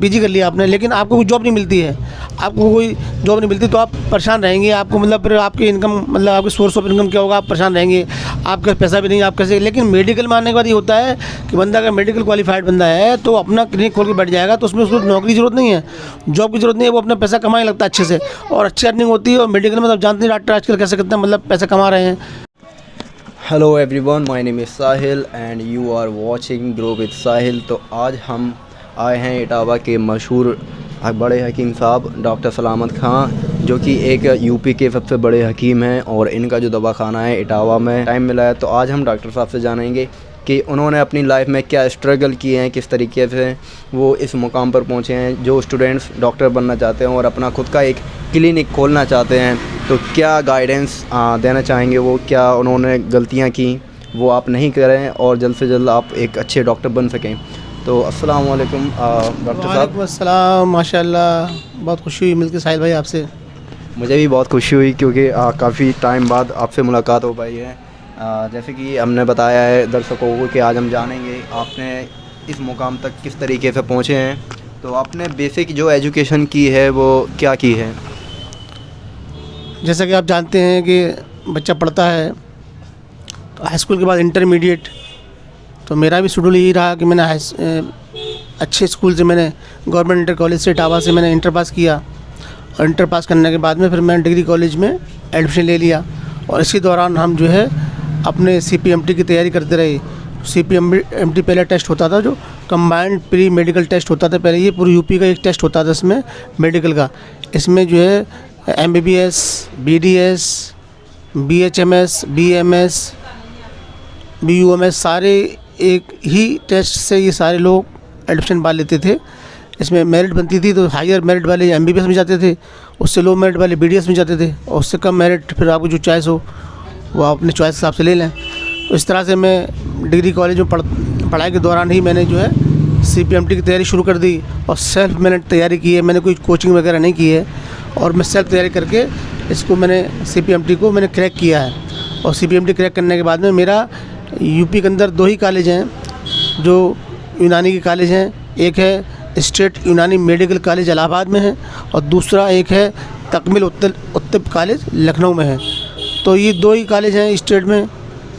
PG कर लिया आपने, लेकिन आपको कोई जॉब नहीं मिलती है, आपको कोई जॉब नहीं मिलती तो आप परेशान रहेंगे। आपको मतलब फिर आपकी इनकम मतलब आपकी सोर्स ऑफ इनकम क्या होगा, आप परेशान रहेंगे, आपका पैसा भी नहीं, आप कैसे। लेकिन मेडिकल में आने के बाद ये होता है कि बंदा अगर मेडिकल क्वालिफाइड बंदा है तो अपना क्लिनिक खोल के बैठ जाएगा, तो उसमें उसको नौकरी की जरूरत नहीं है, जॉब की जरूरत नहीं है, वो अपना पैसा कमाने लगता है अच्छे से और अच्छी अर्निंग होती है। और मेडिकल में तो आप जानते हैं डॉक्टर आजकल कैसे कितना मतलब पैसा कमा रहे हैं। Hello everyone, my name is Sahil and you are watching grow with Sahil. तो आज हम आए हैं इटावा के मशहूर बड़े हकीम साहब डॉक्टर सलामत खां, जो कि एक यूपी के सबसे बड़े हकीम हैं और इनका जो दवाखाना है इटावा में। टाइम मिला है तो आज हम डॉक्टर साहब से जानेंगे कि उन्होंने अपनी लाइफ में क्या स्ट्रगल किए हैं, किस तरीके से वो इस मुकाम पर पहुँचे हैं। जो स्टूडेंट्स डॉक्टर बनना चाहते हैं और अपना खुद का एक क्लिनिक खोलना चाहते हैं तो क्या गाइडेंस देना चाहेंगे, वो क्या उन्होंने गलतियाँ की वो आप नहीं करें और जल्द से जल्द आप एक अच्छे डॉक्टर बन सकें। तो अस्सलाम वालेकुम डॉक्टर साहब। वालेकुम अस्सलाम, माशाल्लाह, बहुत खुशी हुई मिलकर साहिल भाई आपसे। मुझे भी बहुत खुशी हुई क्योंकि काफ़ी टाइम बाद आपसे मुलाकात हो पाई है। जैसे कि हमने बताया है दर्शकों को कि आज हम जानेंगे आपने इस मुकाम तक किस तरीके से पहुँचे हैं। तो आपने बेसिक जो एजुकेशन की है वो क्या की है? जैसा कि आप जानते हैं कि बच्चा पढ़ता है तो हाई स्कूल के बाद इंटरमीडिएट, तो मेरा भी शेड्यूल यही रहा कि मैंने अच्छे स्कूल से मैंने गवर्नमेंट इंटर कॉलेज से इटावा से मैंने इंटर पास किया और इंटर पास करने के बाद में फिर मैंने डिग्री कॉलेज में एडमिशन ले लिया। और इसी दौरान हम जो है अपने CPMT की तैयारी करते रहे। CPMT पहला टेस्ट होता था जो कंबाइंड प्री मेडिकल टेस्ट होता था, पहले ये पूरी यूपी का एक टेस्ट होता था इसमें मेडिकल का। इसमें जो है MBBS, BDS, BHMS, BMS, BUMS सारे एक ही टेस्ट से ये सारे लोग एडमिशन पा लेते थे। इसमें मेरिट बनती थी तो हायर मेरिट वाले MBBS में जाते थे, उससे लो मेरिट वाले BDS में जाते थे और उससे कम मेरिट फिर आपको जो चॉइस हो वो आप अपने चॉइस के हिसाब से ले लें। तो इस तरह से मैं डिग्री कॉलेज में पढ़ाई के दौरान ही मैंने जो है CPMT की तैयारी शुरू कर दी और सेल्फ मैंने तैयारी की है, मैंने कोई कोचिंग वगैरह नहीं की है और मैं सेल्फ तैयारी करके इसको मैंने CPMT को मैंने क्रैक किया है। और CPMT क्रैक करने के बाद में मेरा यूपी के अंदर 2 ही कॉलेज हैं जो यूनानी के कॉलेज हैं। एक है स्टेट यूनानी मेडिकल कॉलेज इलाहाबाद में है और दूसरा एक है तकमील उत्तब कॉलेज लखनऊ में है। तो ये 2 ही कॉलेज हैं स्टेट में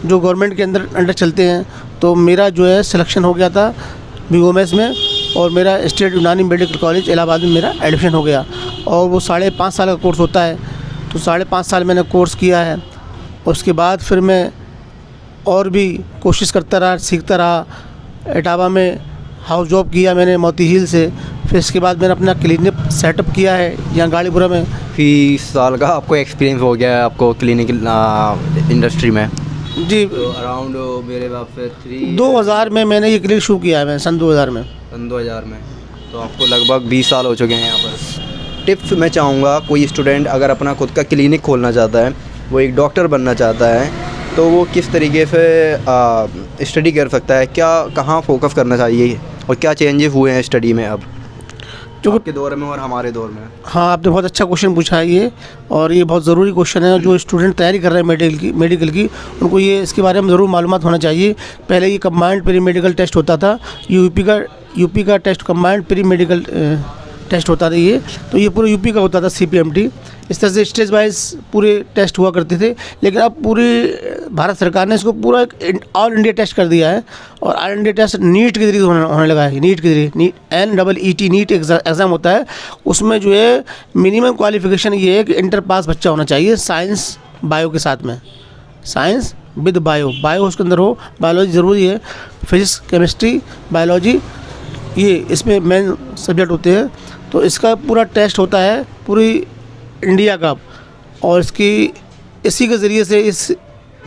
जो गवर्नमेंट के अंडर चलते हैं। तो मेरा जो है सिलेक्शन हो गया था BUMS में और मेरा स्टेट यूनानी मेडिकल कॉलेज इलाहाबाद में मेरा एडमिशन हो गया और वो 5.5 साल का कोर्स होता है। तो 5.5 साल मैंने कोर्स किया है। उसके बाद फिर मैं और भी कोशिश करता रहा, सीखता रहा। इटावा में हाउस जॉब किया मैंने मोती झील से, फिर इसके बाद मैंने अपना क्लिनिक सेटअप किया है यहाँ गाड़ीपुरा में। 20 साल का आपको एक्सपीरियंस हो गया है आपको क्लिनिक इंडस्ट्री में? जी, तो अराउंड मेरे बाप से 2000 में मैंने ये क्लिनिक शुरू किया है, मैं सन 2000 में। तो आपको लगभग 20 साल हो चुके हैं यहाँ पर। टिप्स मैं चाहूँगा, कोई स्टूडेंट अगर अपना खुद का क्लिनिक खोलना चाहता है, वो एक डॉक्टर बनना चाहता है, तो वो किस तरीके से स्टडी कर सकता है, क्या कहाँ फोकस करना चाहिए और क्या चेंजेस हुए हैं स्टडी में अब जो आपके दौर में और हमारे दौर में? हाँ, आपने बहुत अच्छा क्वेश्चन पूछा है ये, और ये बहुत ज़रूरी क्वेश्चन है। जो स्टूडेंट तैयारी कर रहे हैं मेडिकल की उनको ये इसके बारे में ज़रूर मालूमात होना चाहिए। पहले ये कंबाइंड प्री मेडिकल टेस्ट होता था, यूपी का test combined pre medical test होता था ये, तो ये पूरे यूपी का होता था CPMT। इस तरह से स्टेज वाइज पूरे टेस्ट हुआ करते थे, लेकिन अब पूरी भारत सरकार ने इसको पूरा एक ऑल इंडिया टेस्ट कर दिया है और ऑल इंडिया टेस्ट नीट के जरिए होने लगा है। नीट के जरिए NEET नीट एग्ज़ाम होता है। उसमें जो है मिनिमम क्वालिफिकेशन ये है कि इंटर पास बच्चा होना चाहिए साइंस बायो के साथ में, साइंस विद बायो उसके अंदर हो, बायोलॉजी ज़रूरी है, फिजिक्स केमिस्ट्री बायोलॉजी ये इसमें मेन सब्जेक्ट होते हैं। तो इसका पूरा टेस्ट होता है पूरी इंडिया का और इसी के ज़रिए से, इस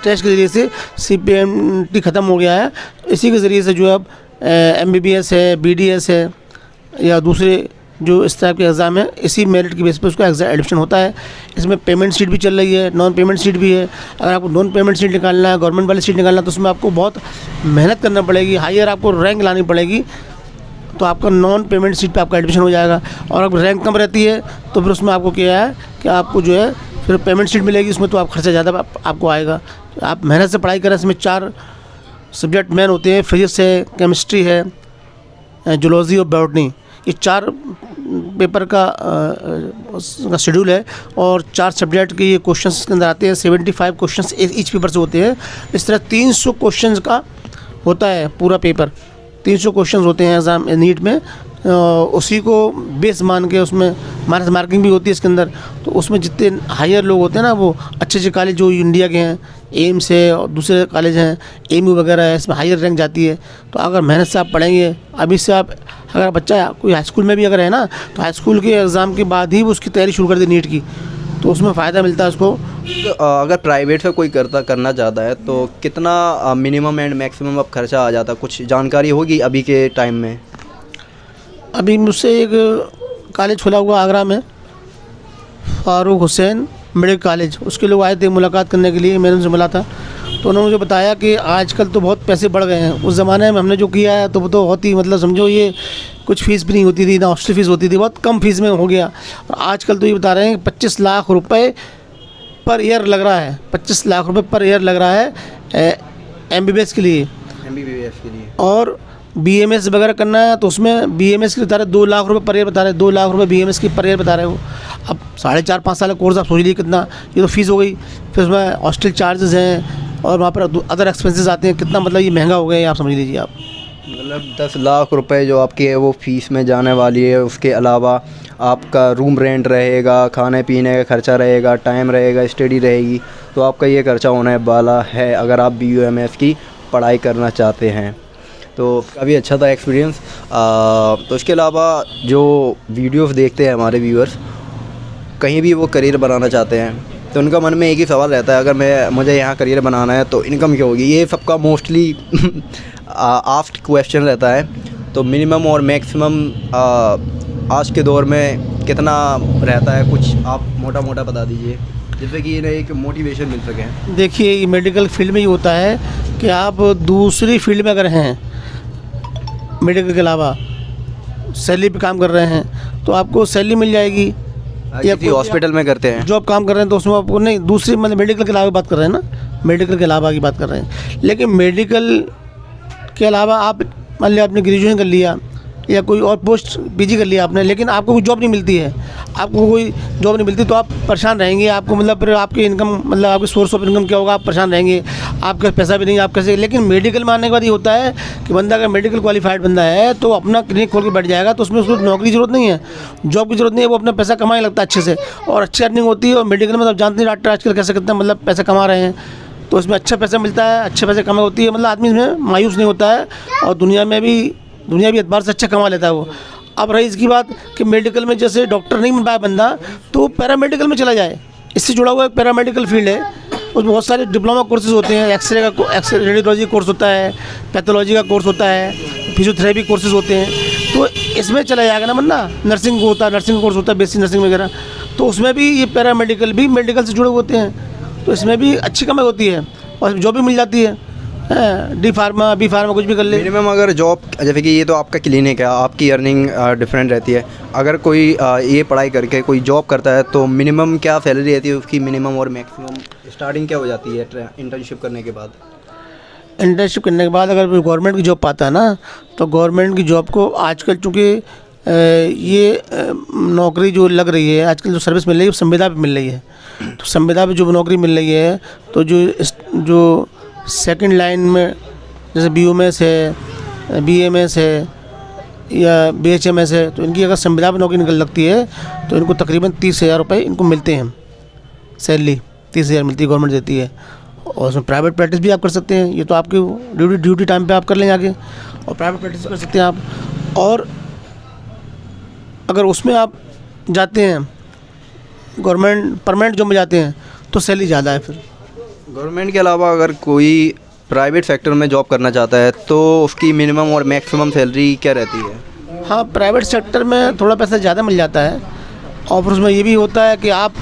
टेस्ट के ज़रिए से CPMT ख़त्म हो गया है। इसी के ज़रिए से जो अब MBBS है, BDS है या दूसरे जो इस टाइप के एग्ज़ाम है, इसी मेरिट की बेस पर उसका एडमिशन होता है। इसमें पेमेंट सीट भी चल रही है, नॉन पेमेंट सीट भी है। अगर आपको नॉन पेमेंट सीट निकालना है, गवर्नमेंट वाली सीट निकालना है, तो उसमें आपको बहुत मेहनत करना पड़ेगी, हायर आपको रैंक लानी पड़ेगी, तो आपका नॉन पेमेंट सीट पे आपका एडमिशन हो जाएगा। और अगर रैंक कम रहती है तो फिर उसमें आपको क्या है कि आपको जो है फिर पेमेंट सीट मिलेगी, उसमें तो आप खर्चा ज़्यादा आपको आएगा। तो आप मेहनत से पढ़ाई करें। इसमें 4 सब्जेक्ट मेन होते हैं, फिजिक्स है, केमिस्ट्री है, जूलॉजी और बॉटनी, ये 4 पेपर का उसका शेड्यूल है और 4 सब्जेक्ट के ये क्वेश्चंस के अंदर आते हैं। 75 क्वेश्चंस ईच पेपर से होते हैं। इस तरह 300 क्वेश्चंस का होता है पूरा पेपर। 300 क्वेश्चंस होते हैं एग्ज़ाम नीट में। उसी को बेस मान के उसमें माइनस मार्किंग भी होती है इसके अंदर। तो उसमें जितने हायर लोग होते हैं ना, वो अच्छे अच्छे कॉलेज जो इंडिया के हैं, एम्स है और दूसरे कॉलेज हैं, एमयू वगैरह है, इसमें हायर रैंक जाती है। तो अगर मेहनत से आप पढ़ेंगे, अभी से आप, अगर बच्चा कोई हाई स्कूल में भी अगर है ना, तो हाई स्कूल के एग्ज़ाम के बाद ही वो उसकी तैयारी शुरू कर दे नीट की, तो उसमें फ़ायदा मिलता है उसको। तो अगर प्राइवेट से कोई करना चाहता है तो कितना मिनिमम एंड मैक्सिमम अब खर्चा आ जाता है, कुछ जानकारी होगी अभी के टाइम में? अभी मुझसे एक कॉलेज खुला हुआ आगरा में, फ़ारूक हुसैन मेडिकल कॉलेज, उसके लोग आए थे मुलाकात करने के लिए। मैंने उनसे मिला था तो उन्होंने मुझे बताया कि आजकल तो बहुत पैसे बढ़ गए हैं। उस ज़माने में हमने जो किया है तो वो तो बहुत ही, मतलब समझो ये कुछ फ़ीस भी नहीं होती थी, ना हॉस्टल फ़ीस होती थी, बहुत कम फ़ीस में हो गया। और आजकल तो ये बता रहे हैं कि 25 लाख रुपए पर ईयर लग रहा है। 25 लाख रुपए पर ईयर लग रहा है MBBS के लिए। MBBS के लिए और BMS वगैरह करना है तो उसमें BMS के बता रहे 2 लाख रुपए पर ईयर बता रहे, 2 लाख रुपए BMS की पर ईयर बता रहे हो। अब 4.5-5 साल का कोर्स आप सोच लीजिए कितना, ये तो फ़ीस हो गई। फिर उसमें हॉस्टल चार्जेस हैं और वहाँ पर अदर एक्सपेंसेस आते हैं, कितना मतलब ये महंगा हो गया है, आप समझ लीजिए आप। मतलब 10 लाख रुपए जो आपकी है वो फ़ीस में जाने वाली है। उसके अलावा आपका रूम रेंट रहेगा, खाने पीने का खर्चा रहेगा, टाइम रहेगा, स्टडी रहेगी, तो आपका ये खर्चा होने वाला है अगर आप BUMS की पढ़ाई करना चाहते हैं। तो काफ़ी अच्छा था एक्सपीरियंस। तो इसके अलावा जो वीडियोस देखते हैं हमारे व्यूअर्स, कहीं भी वो करियर बनाना चाहते हैं तो उनका मन में एक ही सवाल रहता है, अगर मुझे यहाँ करियर बनाना है तो इनकम क्या होगी? ये सबका मोस्टली आस्क्ड क्वेश्चन रहता है। तो मिनिमम और मैक्सिमम आज के दौर में कितना रहता है, कुछ आप मोटा मोटा बता दीजिए जिससे कि इन्हें एक मोटिवेशन मिल सके। देखिए, ये मेडिकल फील्ड में ये होता है कि आप दूसरी फील्ड में अगर हैं, मेडिकल के अलावा सैलरी पे काम कर रहे हैं तो आपको सैलरी मिल जाएगी। या किसी हॉस्पिटल में करते हैं, जॉब काम कर रहे हैं तो उसमें आपको नहीं, दूसरी मतलब मेडिकल के अलावा बात कर रहे हैं ना, मेडिकल के अलावा की बात कर रहे हैं। लेकिन मेडिकल के अलावा आप मान लिया आपने ग्रेजुएशन कर लिया या कोई और पोस्ट PG कर लिया आपने, लेकिन आपको कोई जॉब नहीं मिलती है, आपको कोई जॉब नहीं मिलती तो आप परेशान रहेंगे। आपको मतलब फिर आपकी इनकम, मतलब आपकी सोर्स ऑफ इनकम क्या होगा, आप परेशान रहेंगे, आपका पैसा भी नहीं, आप कैसे। लेकिन मेडिकल में आने के बाद ये होता है कि बंदा अगर मेडिकल क्वालिफाइड बंदा है तो अपना क्लिनिक खोल के बैठ जाएगा, तो उसमें उसको नौकरी की ज़रूरत नहीं है, जॉब की ज़रूरत नहीं है, वो अपना पैसा कमाने लगता है अच्छे से और अच्छी अर्निंग होती है। और मेडिकल में तो आप जानते हैं डॉक्टर आजकल कैसे कितना मतलब पैसा कमा रहे हैं, तो उसमें अच्छा पैसा मिलता है, अच्छे पैसे कमाई होती है, मतलब आदमी इसमें मायूस नहीं होता है और दुनिया भी एतबार से अच्छा कमा लेता है वो। अब रही इसकी बात कि मेडिकल में जैसे डॉक्टर नहीं मिल पाया बंदा तो पैरामेडिकल में चला जाए, इससे जुड़ा हुआ एक पैरामेडिकल फील्ड है, उसमें बहुत सारे डिप्लोमा कोर्सेज होते हैं। एक्सरे रेडियोलॉजी कोर्स होता है, पैथोलॉजी का कोर्स होता है, फिजियोथेरेपी कोर्सेज होते हैं, तो इसमें चला जाएगा ना बंदा। नर्सिंग होता है, नर्सिंग कोर्स होता है, बेसिक नर्सिंग वगैरह, तो उसमें भी ये पैरामेडिकल भी मेडिकल से जुड़े होते हैं, तो इसमें भी अच्छी कमाई होती है और जॉब भी मिल जाती है। D फार्मा B फार्मा कुछ भी कर ले। मिनिमम अगर जॉब, जैसे कि ये तो आपका क्लिनिक है, आपकी अर्निंग डिफरेंट रहती है। अगर कोई ये पढ़ाई करके कोई जॉब करता है तो मिनिमम क्या सैलरी रहती है उसकी, मिनिमम और मैक्सिमम स्टार्टिंग क्या हो जाती है इंटर्नशिप करने के बाद? इंटर्नशिप करने के बाद अगर गवर्नमेंट की जॉब पाता है ना, तो गवर्नमेंट की जॉब को आजकल चूँकि ये नौकरी जो लग रही है आजकल, जो सर्विस मिल रही है वो संविदा पे मिल रही है। तो संविदा पे जो नौकरी मिल रही है तो जो सेकंड लाइन में जैसे BUMS है, BMS है या BHMS है, तो इनकी अगर संविदा पर नौकरी निकल लगती है तो इनको तकरीबन 30,000 रुपये इनको मिलते हैं, सैलरी 30,000 मिलती है, गवर्नमेंट देती है। और उसमें प्राइवेट प्रैक्टिस भी आप कर सकते हैं, ये तो आपकी ड्यूटी टाइम पे आप कर लेंगे आगे, और प्राइवेट प्रैक्टिस कर सकते हैं आप। और अगर उसमें आप जाते हैं गवर्नमेंट परमानेंट जॉब में जाते हैं तो सैलरी ज़्यादा है। फिर गवर्नमेंट के अलावा अगर कोई प्राइवेट सेक्टर में जॉब करना चाहता है तो उसकी मिनिमम और मैक्सिमम सैलरी क्या रहती है? हाँ, प्राइवेट सेक्टर में थोड़ा पैसा ज़्यादा मिल जाता है और फिर उसमें ये भी होता है कि आप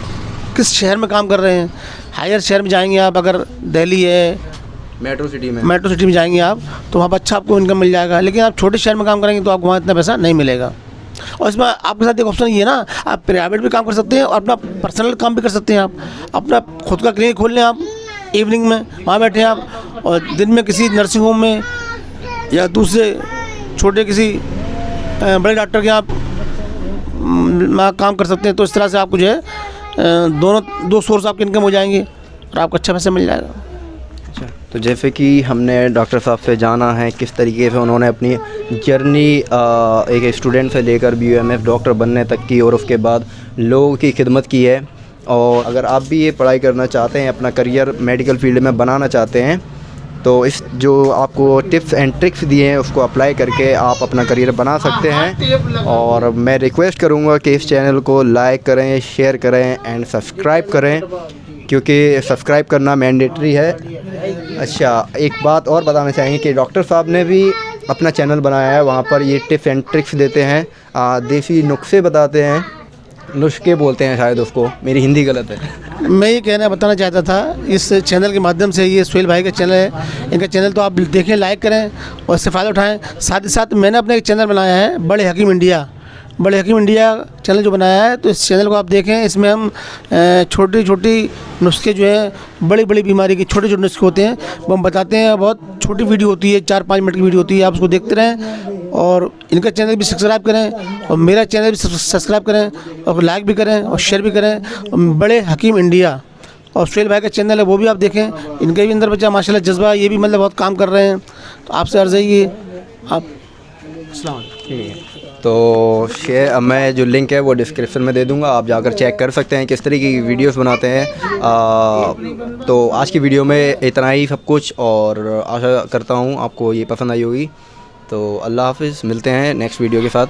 किस शहर में काम कर रहे हैं। हायर शहर में जाएंगे आप, अगर दिल्ली है, मेट्रो सिटी में जाएंगे आप, तो वहाँ पर अच्छा आपको इनकम मिल जाएगा। लेकिन आप छोटे शहर में काम करेंगे तो आपको वहाँ इतना पैसा नहीं मिलेगा। और इसमें आपके साथ एक ऑप्शन ये है ना, आप प्राइवेट भी काम कर सकते हैं और अपना पर्सनल काम भी कर सकते हैं। आप अपना खुद का क्लिनिक खोल लें, आप इवनिंग में वहाँ बैठे आप, और दिन में किसी नर्सिंग होम में या दूसरे छोटे किसी बड़े डॉक्टर के यहाँ काम कर सकते हैं। तो इस तरह से आपको जो है दो सोर्स आपकी इनकम हो जाएंगे और आपको अच्छा पैसा मिल जाएगा। अच्छा, तो जैसे कि हमने डॉक्टर साहब से जाना है किस तरीके से उन्होंने अपनी जर्नी एक स्टूडेंट से लेकर BOMS डॉक्टर बनने तक की और उसके बाद लोगों की खिदमत की है। और अगर आप भी ये पढ़ाई करना चाहते हैं, अपना करियर मेडिकल फील्ड में बनाना चाहते हैं, तो इस जो आपको टिप्स एंड ट्रिक्स दिए हैं उसको अप्लाई करके आप अपना करियर बना सकते हैं। और मैं रिक्वेस्ट करूँगा कि इस चैनल को लाइक करें, शेयर करें एंड सब्सक्राइब करें, क्योंकि सब्सक्राइब करना मैंडेटरी है। अच्छा, एक बात और बताना चाहेंगे कि डॉक्टर साहब ने भी अपना चैनल बनाया है, वहाँ पर ये टिप्स एंड ट्रिक्स देते हैं, देसी नुस्खे बताते हैं, नुस्खे बोलते हैं शायद उसको, मेरी हिंदी गलत है। मैं ये बताना चाहता था इस चैनल के माध्यम से, ये सुहेल भाई का चैनल है, इनका चैनल तो आप देखें, लाइक करें और इससे फ़ायदा उठाएं। साथ ही साथ मैंने अपना एक चैनल बनाया है, बड़े हकीम इंडिया चैनल जो बनाया है, तो इस चैनल को आप देखें। इसमें हम छोटी छोटी नुस्खे जो है, बड़ी बड़ी बीमारी के छोटे छोटे नुस्खे होते हैं वो हम बताते हैं। बहुत छोटी वीडियो होती है, 4-5 मिनट की वीडियो होती है, आप उसको देखते रहें और इनका चैनल भी सब्सक्राइब करें और मेरा चैनल भी सब्सक्राइब करें और लाइक भी करें और शेयर भी करें। बड़े हकीम इंडिया और सुहेल भाई का चैनल है, वो भी आप देखें। इनके भी अंदर बच्चा माशाल्लाह जज्बा, ये भी मतलब बहुत काम कर रहे हैं। तो आपसे अर्ज़ है ये आप तो शेयर, मैं जो लिंक है वो डिस्क्रिप्शन में दे दूंगा, आप जाकर चेक कर सकते हैं किस तरीके की वीडियोस बनाते हैं। तो आज की वीडियो में इतना ही सब कुछ, और आशा करता हूँ आपको ये पसंद आई होगी। तो अल्लाह हाफ़िज़, मिलते हैं नेक्स्ट वीडियो के साथ।